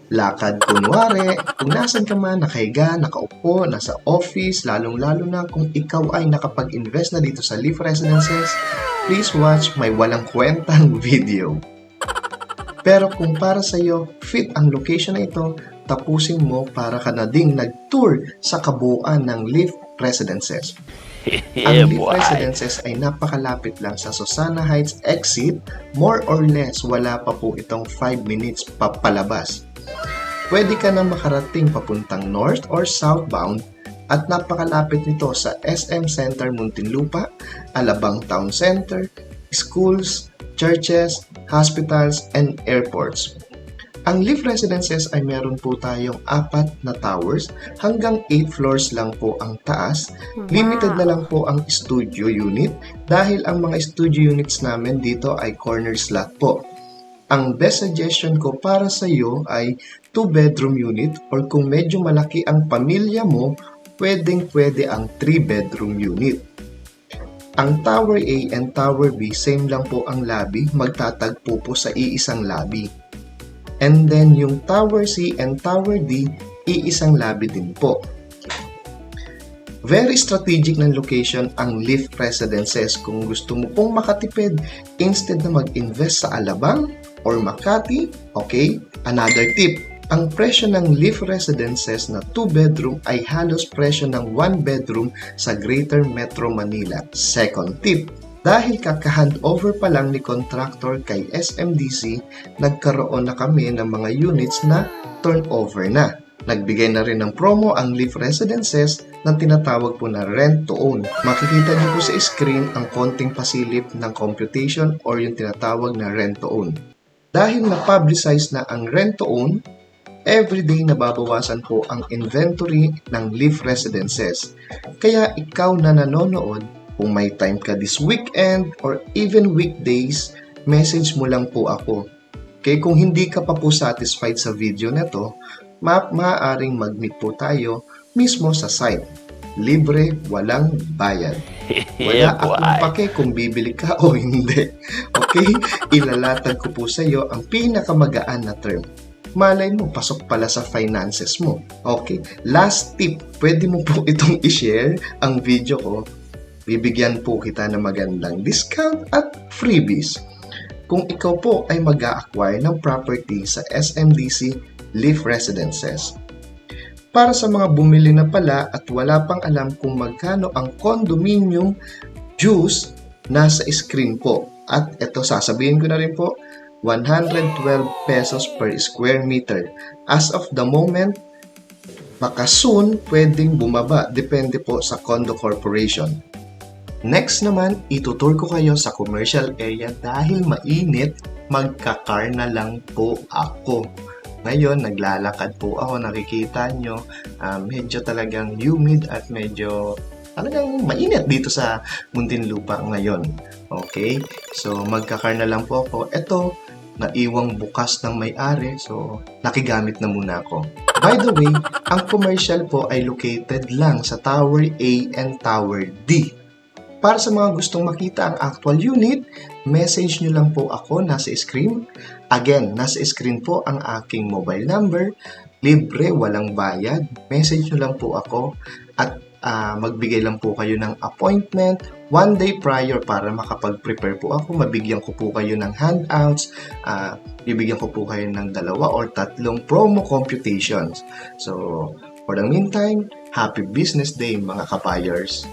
Lakad kunwari, kung nasan ka man, nakahiga, nakaupo, nasa office, lalong-lalo na kung ikaw ay nakapag-invest na dito sa Leaf Residences, please watch my walang kwentang video. Pero kung para sa iyo, fit ang location na ito, tapusin mo para ka na ding nag-tour sa kabuuan ng Leaf Residences. Ang Leaf Residences ay napakalapit lang sa Susana Heights exit, more or less wala pa po itong 5 minutes papalabas. Pwede ka na makarating papuntang north or southbound at napakalapit nito sa SM Center Muntinlupa, Alabang Town Center, schools, churches, hospitals, and airports. Ang Leaf Residences ay meron po tayong 4 na towers, hanggang 8 floors lang po ang taas. Limited na lang po ang studio unit dahil ang mga studio units namin dito ay corner slot po. Ang best suggestion ko para sa iyo ay 2-bedroom unit or kung medyo malaki ang pamilya mo, pwedeng-pwede ang 3-bedroom unit. Ang Tower A and Tower B, same lang po ang lobby, magtatagpo po sa iisang lobby. And then yung Tower C and Tower D, iisang lobby din po. Very strategic ng location ang Leaf Residences kung gusto mo pong makatipid instead na mag-invest sa Alabang or Makati. Okay, another tip. Ang presyo ng Leaf Residences na 2-bedroom ay halos presyo ng 1-bedroom sa Greater Metro Manila. Second tip, dahil kaka-handover pa lang ni contractor kay SMDC, nagkaroon na kami ng mga units na turnover na. Nagbigay na rin ng promo ang Leaf Residences na tinatawag po na rent to own. Makikita niyo po sa screen ang konting pasilip ng computation or yung tinatawag na rent to own. Dahil na-publicize na ang rent to own, everyday nababawasan po ang inventory ng Leaf Residences. Kaya ikaw na nanonood, kung may time ka this weekend or even weekdays, message mo lang po ako. Okay, kung hindi ka pa po satisfied sa video na to, maaaring mag-meet po tayo mismo sa site. Libre, walang bayad. Wala akong pake kung bibili ka o hindi. Okay? Ilalatag ko po sa iyo ang pinakamagaan na term. Malay mo, pasok pala sa finances mo. Okay? Last tip, pwede mo po itong i-share ang video ko. Bibigyan po kita ng magandang discount at freebies. Kung ikaw po ay mag-a-acquire ng property sa SMDC Leaf Residences. Para sa mga bumili na pala at wala pang alam kung magkano ang condominium dues, nasa screen po. At ito, sasabihin ko na rin po, 112 pesos per square meter. As of the moment, baka soon pwedeng bumaba, depende po sa condo corporation. Next naman, itutur ko kayo sa commercial area dahil mainit, magka-car na lang po ako. Ngayon, naglalakad po ako, nakikita nyo, medyo talagang humid at medyo talagang mainit dito sa Muntinlupa ngayon. Okay? So, magka-car na lang po ako. Ito, naiwang bukas ng may-ari, so nakigamit na muna ako. By the way, ang commercial po ay located lang sa Tower A and Tower D. Para sa mga gustong makita ang actual unit, message nyo lang po ako, nasa screen. Again, nasa screen po ang aking mobile number. Libre, walang bayad. Message nyo lang po ako at magbigay lang po kayo ng appointment 1 day prior para makapag-prepare po ako. Mabigyan ko po kayo ng handouts. Bibigyan ko po kayo ng 2 or 3 promo computations. So, for the meantime, happy business day mga kapayers!